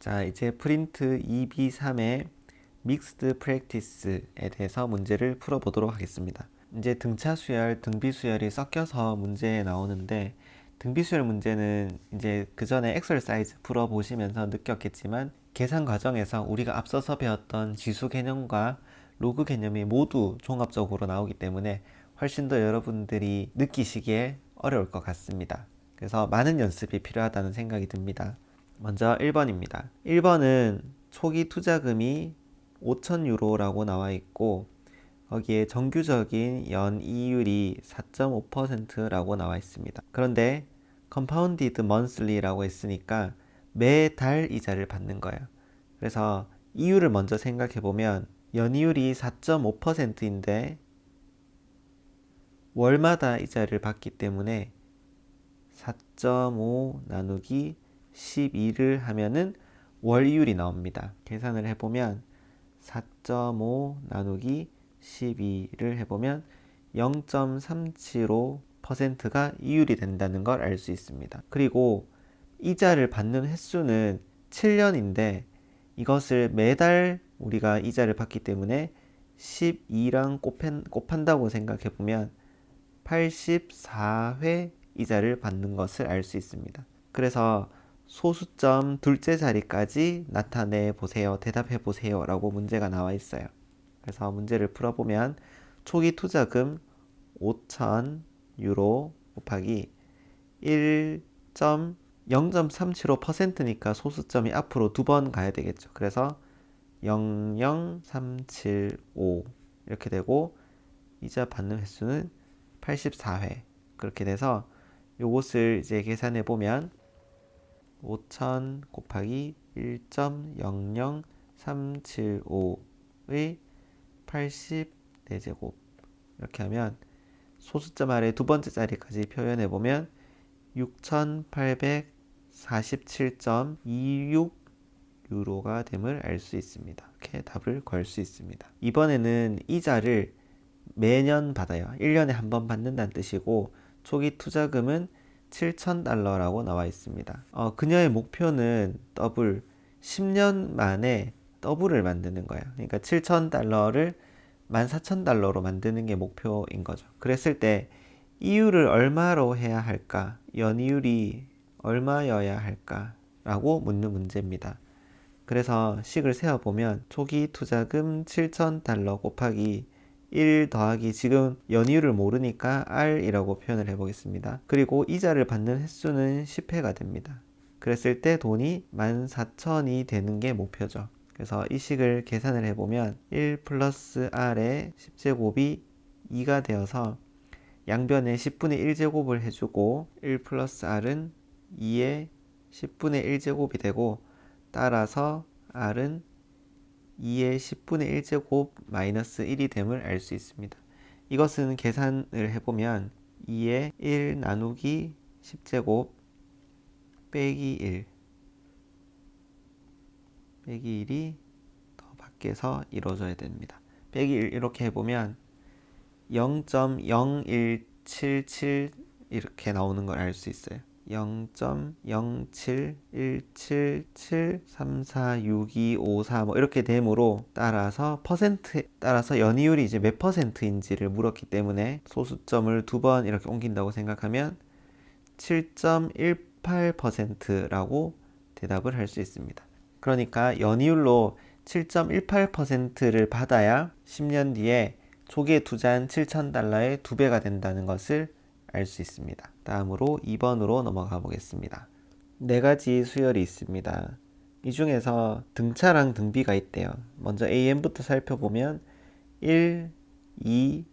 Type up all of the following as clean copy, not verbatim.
자, 이제 프린트 2B3의 믹스드 프랙티스에 대해서 문제를 풀어보도록 하겠습니다. 이제 등차 수열, 등비 수열이 섞여서 문제에 나오는데, 등비 수열 문제는 이제 그 전에 엑설사이즈 풀어보시면서 느꼈겠지만 계산 과정에서 우리가 앞서서 배웠던 지수 개념과 로그 개념이 모두 종합적으로 나오기 때문에 훨씬 더 여러분들이 느끼시기에 어려울 것 같습니다. 그래서 많은 연습이 필요하다는 생각이 듭니다. 먼저 1번입니다. 1번은 초기 투자금이 5,000유로라고 나와 있고, 거기에 정규적인 연 이율이 4.5%라고 나와 있습니다. 그런데 compounded monthly라고 했으니까 매달 이자를 받는 거예요. 그래서 이율을 먼저 생각해 보면 연이율이 4.5%인데 월마다 이자를 받기 때문에 4.5 나누기 12를 하면은 월이율이 나옵니다. 계산을 해보면 4.5 나누기 12를 해보면 0.375%가 이율이 된다는 걸 알 수 있습니다. 그리고 이자를 받는 횟수는 7년인데 이것을 매달 우리가 이자를 받기 때문에 12랑 곱한다고 생각해 보면 84회 이자를 받는 것을 알 수 있습니다. 그래서 소수점 둘째 자리까지 나타내 보세요, 대답해 보세요 라고 문제가 나와 있어요. 그래서 문제를 풀어보면 초기 투자금 5,000유로 곱하기 0.375%니까 소수점이 앞으로 두 번 가야 되겠죠. 그래서 00375 이렇게 되고 이자 받는 횟수는 84회 그렇게 돼서 요것을 이제 계산해 보면 5,000 곱하기 1.00375의 84제곱 이렇게 하면 소수점 아래 두 번째 자리까지 표현해 보면 6,847.26 유로가 됨을 알 수 있습니다. 이렇게 답을 걸 수 있습니다. 이번에는 이자를 매년 받아요. 1년에 한 번 받는다는 뜻이고 초기 투자금은 7,000달러라고 나와 있습니다. 그녀의 목표는 더블 10년 만에 더블을 만드는 거예요. 그러니까 7,000달러를 14,000달러로 만드는 게 목표인 거죠. 그랬을 때 이율을 얼마로 해야 할까? 연이율이 얼마여야 할까? 라고 묻는 문제입니다. 그래서 식을 세어보면 초기 투자금 7,000달러 곱하기 1 더하기 지금 연이율을 모르니까 R이라고 표현을 해보겠습니다. 그리고 이자를 받는 횟수는 10회가 됩니다. 그랬을 때 돈이 14,000이 되는 게 목표죠. 그래서 이 식을 계산을 해보면 1 플러스 R의 10제곱이 2가 되어서 양변에 10분의 1제곱을 해주고 1 플러스 R은 2의 10분의 1제곱이 되고 따라서 R은 2의 10분의 1제곱 마이너스 1이 됨을 알 수 있습니다. 이것은 계산을 해보면 2의 1 나누기 10제곱 빼기 1 빼기 1이 더 밖에서 이루어져야 됩니다. 빼기 1 이렇게 해보면 0.0177 이렇게 나오는 걸 알 수 있어요. 0.07177346254 뭐 이렇게 되므로 따라서 퍼센트에 따라서 연이율이 이제 몇 퍼센트인지를 물었기 때문에 소수점을 두 번 이렇게 옮긴다고 생각하면 7.18%라고 대답을 할 수 있습니다. 그러니까 연이율로 7.18%를 받아야 10년 뒤에 초기에 투자한 7,000달러의 2배가 된다는 것을 알 수 있습니다. 다음으로 2번으로 넘어가 보겠습니다. 네 가지 수열이 있습니다. 이 중에서 등차랑 등비가 있대요. 먼저 AM부터 살펴보면 1, 2,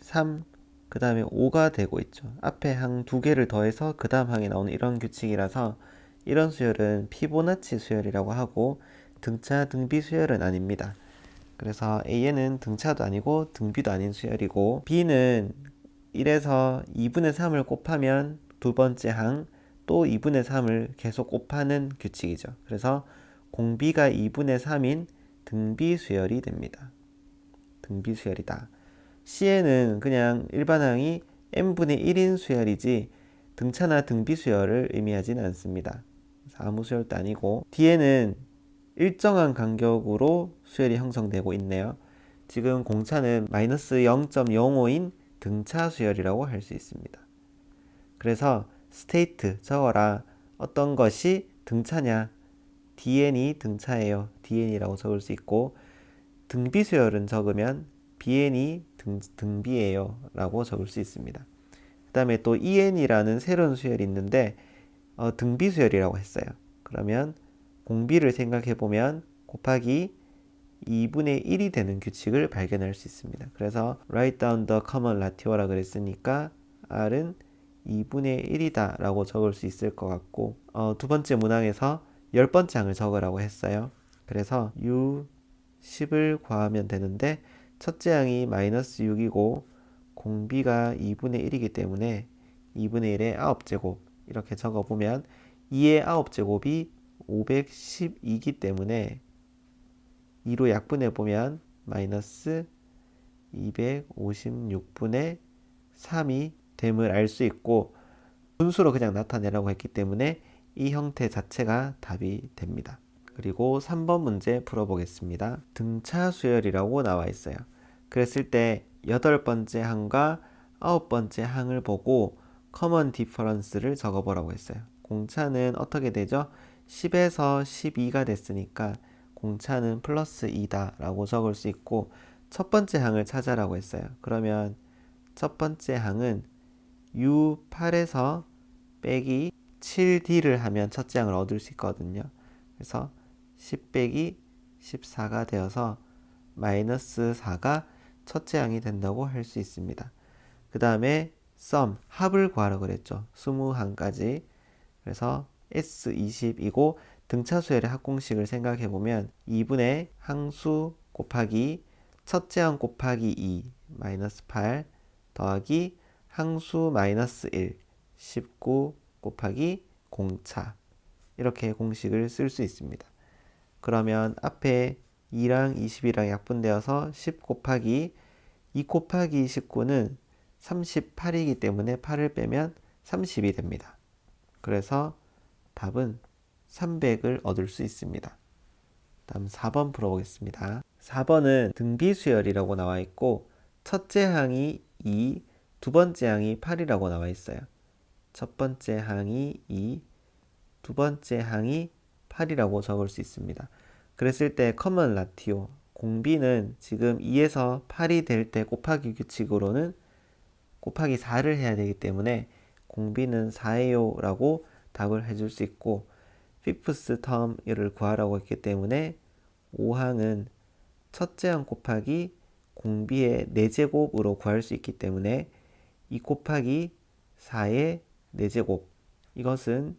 3, 그 다음에 5가 되고 있죠. 앞에 항 두 개를 더해서 그 다음 항에 나오는 이런 규칙이라서 이런 수열은 피보나치 수열이라고 하고 등차, 등비 수열은 아닙니다. 그래서 A는 등차도 아니고 등비도 아닌 수열이고 B는 1에서 2분의 3을 곱하면 두 번째 항 또 2분의 3을 계속 곱하는 규칙이죠. 그래서 공비가 2분의 3인 등비 수열이 됩니다. 등비 수열이다. C에는 그냥 일반항이 n분의 1인 수열이지 등차나 등비 수열을 의미하지는 않습니다. 아무 수열도 아니고 D에는 일정한 간격으로 수열이 형성되고 있네요. 지금 공차는 마이너스 0.05인 등차 수열이라고 할 수 있습니다. 그래서 스테이트 적어라. 어떤 것이 등차냐? dn이 등차예요. dn이라고 적을 수 있고, 등비 수열은 적으면 bn이 등비예요 라고 적을 수 있습니다. 그 다음에 또 en이라는 새로운 수열이 있는데 등비 수열이라고 했어요. 그러면 공비를 생각해 보면 곱하기 2분의 1이 되는 규칙을 발견할 수 있습니다. 그래서 write down the common ratio라 그랬으니까 r은 2분의 1이다 라고 적을 수 있을 것 같고, 두 번째 문항에서 10번째 항을 적으라고 했어요. 그래서 U10을 구하면 되는데 첫째 항이 마이너스 6이고 공비가 2분의 1이기 때문에 2분의 1의 9제곱 이렇게 적어보면 2의 9제곱이 512이기 때문에 2로 약분해보면 마이너스 256분의 3이 됨을 알 수 있고, 분수로 그냥 나타내라고 했기 때문에 이 형태 자체가 답이 됩니다. 그리고 3번 문제 풀어보겠습니다. 등차 수열이라고 나와 있어요. 그랬을 때 8번째 항과 9번째 항을 보고 커먼 디퍼런스를 적어보라고 했어요. 공차는 어떻게 되죠? 10에서 12가 됐으니까 공차는 플러스 2다 라고 적을 수 있고, 첫 번째 항을 찾아라고 했어요. 그러면 첫 번째 항은 U8에서 빼기 7D를 하면 첫째 항을 얻을 수 있거든요. 그래서 10 빼기 14가 되어서 마이너스 4가 첫째 항이 된다고 할 수 있습니다. 그 다음에 sum, 합을 구하라고 그랬죠. 20항까지. 그래서 S20이고 등차 수열의 합공식을 생각해 보면 2분의 항수 곱하기 첫째 항 곱하기 2 마이너스 8 더하기 항수 마이너스 1 19 곱하기 공차, 이렇게 공식을 쓸 수 있습니다. 그러면 앞에 2랑 20이랑 약분되어서 10 곱하기 2 곱하기 19는 38이기 때문에 8을 빼면 30이 됩니다. 그래서 답은 300을 얻을 수 있습니다. 다음 4번 풀어보겠습니다. 4번은 등비수열이라고 나와 있고 첫째 항이 2, 두 번째 항이 8이라고 나와 있어요. 첫 번째 항이 2, 두 번째 항이 8이라고 적을 수 있습니다. 그랬을 때 커먼 라티오, 공비는 지금 2에서 8이 될 때 곱하기 규칙으로는 곱하기 4를 해야 되기 때문에 공비는 4예요 라고 답을 해줄 수 있고, 피프스 텀을 구하라고 했기 때문에 5항은 첫째 항 곱하기 공비의 4제곱으로 구할 수 있기 때문에 2 곱하기 4의 4제곱, 이것은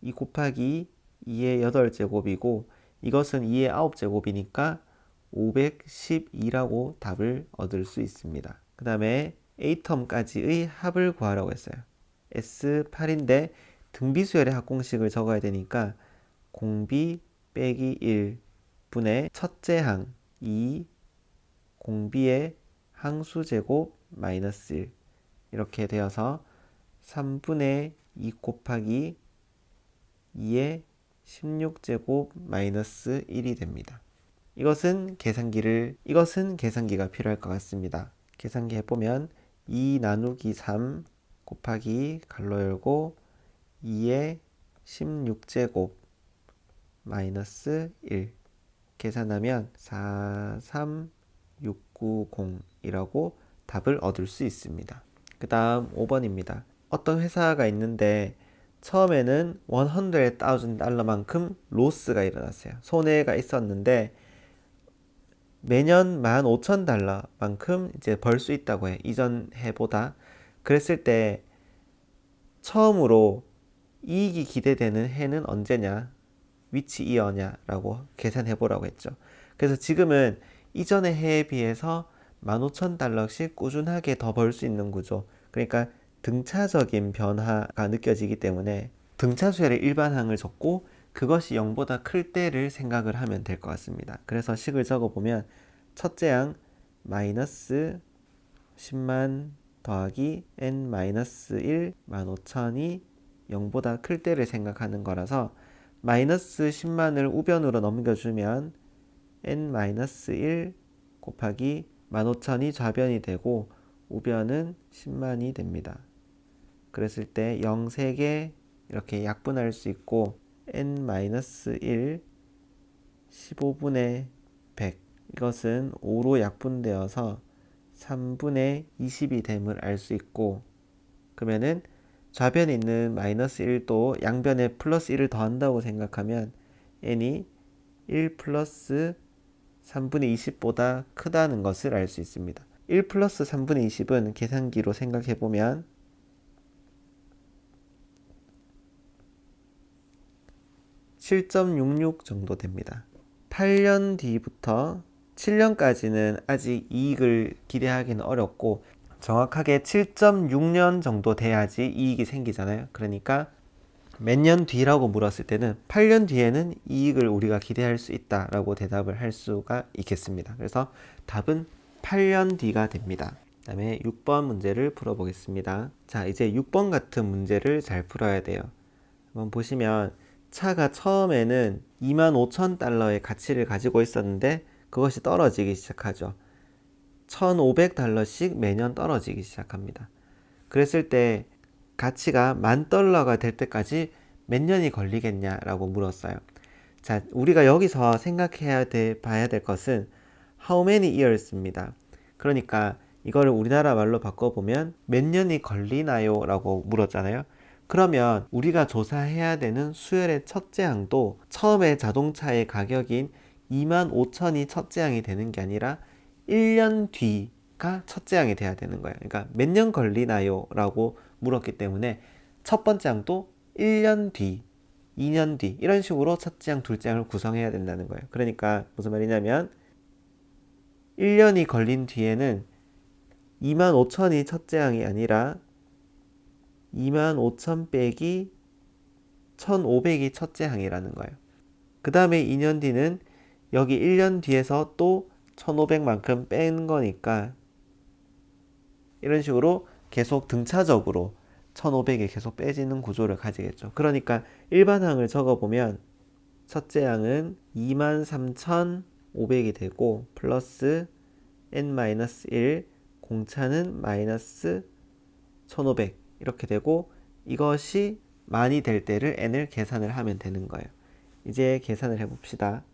2 곱하기 2의 8제곱이고 이것은 2의 9제곱이니까 512라고 답을 얻을 수 있습니다. 그 다음에 A텀까지의 합을 구하라고 했어요. S8인데 등비수열의 합공식을 적어야 되니까 공비 빼기 1분의 첫째 항 2 공비의 항수제곱 마이너스 1 이렇게 되어서 3분의 2 곱하기 2의 16제곱 마이너스 1이 됩니다. 이것은 계산기가 필요할 것 같습니다. 계산기 해보면 2 나누기 3 곱하기 가로 열고 2의 16제곱 마이너스 1 계산하면 43690이라고 답을 얻을 수 있습니다. 그 다음 5번입니다. 어떤 회사가 있는데 처음에는 $100,000만큼 로스가 일어났어요. 손해가 있었는데 매년 $15,000만큼 이제 벌 수 있다고 해. 이전 해보다. 그랬을 때 처음으로 이익이 기대되는 해는 언제냐? which year냐? 라고 계산해 보라고 했죠. 그래서 지금은 이전의 해에 비해서 $15,000씩 꾸준하게 더 벌 수 있는 구조. 그러니까 등차적인 변화가 느껴지기 때문에 등차수열의 일반항을 적고 그것이 0보다 클 때를 생각을 하면 될 것 같습니다. 그래서 식을 적어보면 첫째 항 마이너스 10만 더하기 n-1 15,000이 0보다 클 때를 생각하는 거라서 마이너스 10만을 우변으로 넘겨주면 n-1 곱하기 15,000이 좌변이 되고 우변은 10만이 됩니다. 그랬을 때 0, 3개 이렇게 약분할 수 있고 n-1 15분의 100 이것은 5로 약분되어서 3분의 20이 됨을 알 수 있고, 그러면은 좌변에 있는 마이너스 1도 양변에 플러스 1을 더한다고 생각하면 n이 1 플러스 3분의 20보다 크다는 것을 알 수 있습니다. 1 플러스 3분의 20은 계산기로 생각해보면 7.66 정도 됩니다. 8년 뒤부터 7년까지는 아직 이익을 기대하기는 어렵고 정확하게 7.6년 정도 돼야지 이익이 생기잖아요. 그러니까 몇 년 뒤라고 물었을 때는 8년 뒤에는 이익을 우리가 기대할 수 있다라고 대답을 할 수가 있겠습니다. 그래서 답은 8년 뒤가 됩니다. 그 다음에 6번 문제를 풀어보겠습니다. 자, 이제 6번 같은 문제를 잘 풀어야 돼요. 한번 보시면 차가 처음에는 25,000달러의 가치를 가지고 있었는데 그것이 떨어지기 시작하죠. 1,500달러씩 매년 떨어지기 시작합니다. 그랬을 때 가치가 $10,000가 될 때까지 몇 년이 걸리겠냐라고 물었어요. 자, 우리가 여기서 봐야 될 것은 how many years입니다. 그러니까 이거를 우리나라 말로 바꿔보면 몇 년이 걸리나요? 라고 물었잖아요. 그러면 우리가 조사해야 되는 수열의 첫째 항도 처음에 자동차의 가격인 25,000이 첫째 항이 되는 게 아니라 1년 뒤가 첫째 항이 돼야 되는 거예요. 그러니까 몇 년 걸리나요? 라고 물었기 때문에 첫 번째 항도 1년 뒤, 2년 뒤 이런 식으로 첫째 항, 둘째 항을 구성해야 된다는 거예요. 그러니까 무슨 말이냐면 1년이 걸린 뒤에는 25,000이 첫째 항이 아니라 25,000 빼기 1,500이 첫째 항이라는 거예요. 그 다음에 2년 뒤는 여기 1년 뒤에서 또 1,500만큼 뺀 거니까 이런 식으로 계속 등차적으로 1,500이 계속 빼지는 구조를 가지겠죠. 그러니까 일반항을 적어보면 첫째 항은 23,500이 되고 플러스 n-1 공차는 마이너스 1,500 이렇게 되고 이것이 만이 될 때를 n을 계산을 하면 되는 거예요. 이제 계산을 해봅시다.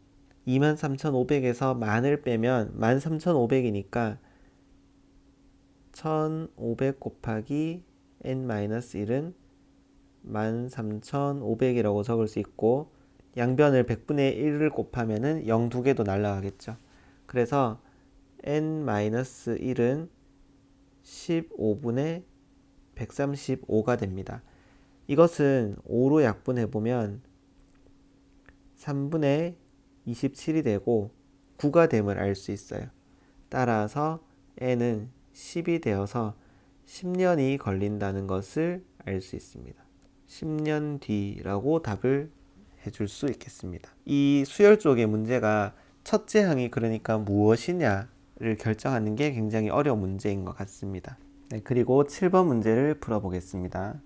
23,500에서 만을 빼면 13,500이니까 1,500 곱하기 n-1은 13,500이라고 적을 수 있고 양변을 100분의 1을 곱하면은 0 두 개도 날라가겠죠. 그래서 n-1은 15분의 135가 됩니다. 이것은 5로 약분해보면 3분의 27이 되고 9가 됨을 알 수 있어요. 따라서 n은 10이 되어서 10년이 걸린다는 것을 알 수 있습니다. 10년 뒤라고 답을 해줄 수 있겠습니다. 이 수열 쪽의 문제가 첫째 항이 그러니까 무엇이냐를 결정하는 게 굉장히 어려운 문제인 것 같습니다. 네, 그리고 7번 문제를 풀어보겠습니다.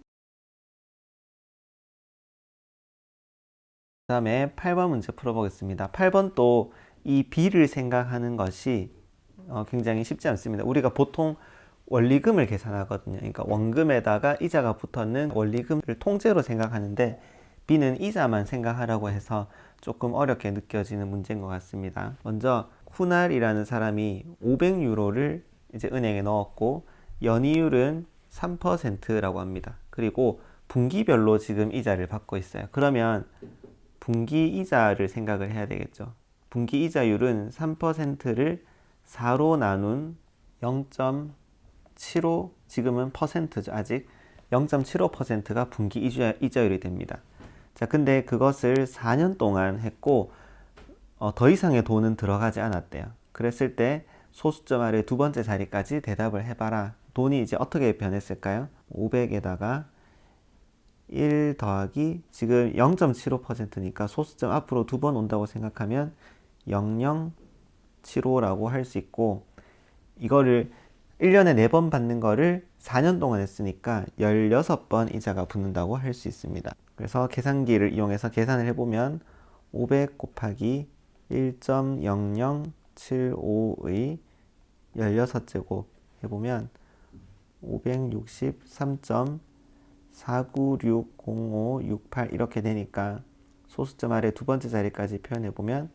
그 다음에 8번 문제 풀어보겠습니다. 8번 또 이 B를 생각하는 것이 굉장히 쉽지 않습니다. 우리가 보통 원리금을 계산하거든요. 그러니까 원금에다가 이자가 붙었는 원리금을 통째로 생각하는데 B는 이자만 생각하라고 해서 조금 어렵게 느껴지는 문제인 것 같습니다. 먼저 후날이라는 사람이 500유로를 이제 은행에 넣었고 연이율은 3%라고 합니다. 그리고 분기별로 지금 이자를 받고 있어요. 그러면 분기 이자를 생각을 해야 되겠죠. 분기 이자율은 3%를 4로 나눈 0.75 지금은 퍼센트죠. 아직 0.75%가 분기 이자율이 됩니다. 자, 근데 그것을 4년 동안 했고 더 이상의 돈은 들어가지 않았대요. 그랬을 때 소수점 아래 두 번째 자리까지 대답을 해봐라. 돈이 이제 어떻게 변했을까요? 500에다가 1 더하기 지금 0.75%니까 소수점 앞으로 두 번 온다고 생각하면 0075라고 할 수 있고 이거를 1년에 4번 받는 거를 4년 동안 했으니까 16번 이자가 붙는다고 할 수 있습니다. 그래서 계산기를 이용해서 계산을 해보면 500 곱하기 1.0075의 16제곱 해보면 563.4960568 이렇게 되니까 소수점 아래 두 번째 자리까지 표현해보면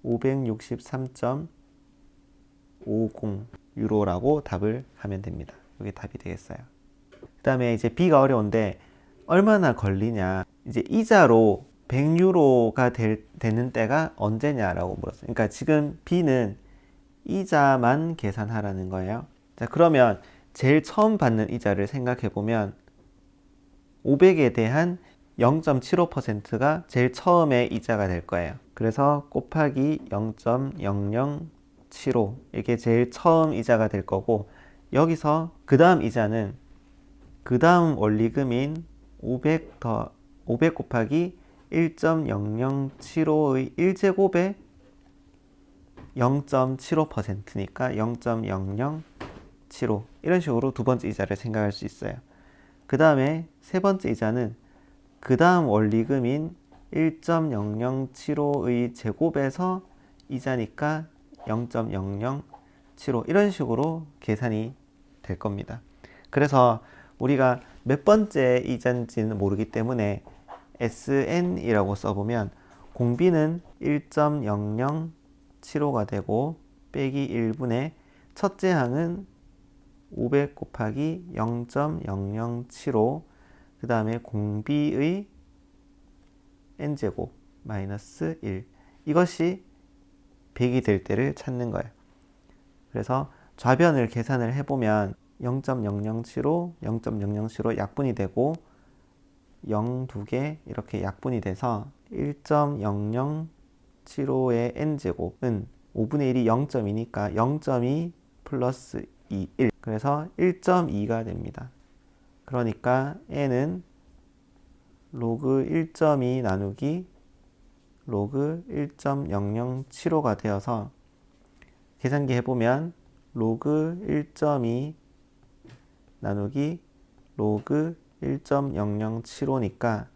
563.50 유로라고 답을 하면 됩니다. 이게 답이 되겠어요. 그 다음에 이제 B가 어려운데 얼마나 걸리냐, 이제 이자로 100유로가 되는 때가 언제냐라고 물었어요. 그러니까 지금 B는 이자만 계산하라는 거예요. 자, 그러면 제일 처음 받는 이자를 생각해 보면 500에 대한 0.75%가 제일 처음에 이자가 될 거예요. 그래서 곱하기 0.0075 이게 제일 처음 이자가 될 거고, 여기서 그 다음 이자는 그 다음 원리금인 500 곱하기 1.0075의 1제곱에 0.75%니까 0.0075 이런 식으로 두 번째 이자를 생각할 수 있어요. 그 다음에 세 번째 이자는 그 다음 원리금인 1.0075의 제곱에서 이자니까 0.0075 이런 식으로 계산이 될 겁니다. 그래서 우리가 몇 번째 이자인지는 모르기 때문에 SN이라고 써보면 공비는 1.0075가 되고 빼기 1분의 첫째 항은 500 곱하기 0.0075 그 다음에 공비의 n제곱 마이너스 1 이것이 100이 될 때를 찾는 거예요. 그래서 좌변을 계산을 해보면 0.0075, 0.0075 약분이 되고 0 2개 이렇게 약분이 돼서 1.0075의 n제곱은 5분의 1이 0.2니까 0.2 플러스 2, 1 그래서 1.2가 됩니다. 그러니까 n은 로그 1.2 나누기 로그 1.0075가 되어서 계산기 해보면 로그 1.2 나누기 로그 1.0075니까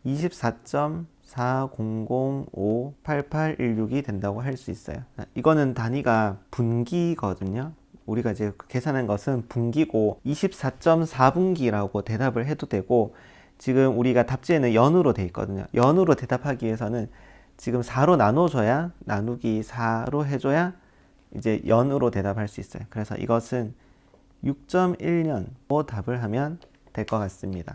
24.40058816이 된다고 할 수 있어요. 이거는 단위가 분기거든요. 우리가 이제 계산한 것은 분기고 24.4분기라고 대답을 해도 되고, 지금 우리가 답지에는 연으로 돼 있거든요. 연으로 대답하기 위해서는 지금 4로 나눠줘야, 나누기 4로 해줘야 이제 연으로 대답할 수 있어요. 그래서 이것은 6.1년으로 답을 하면 될 것 같습니다.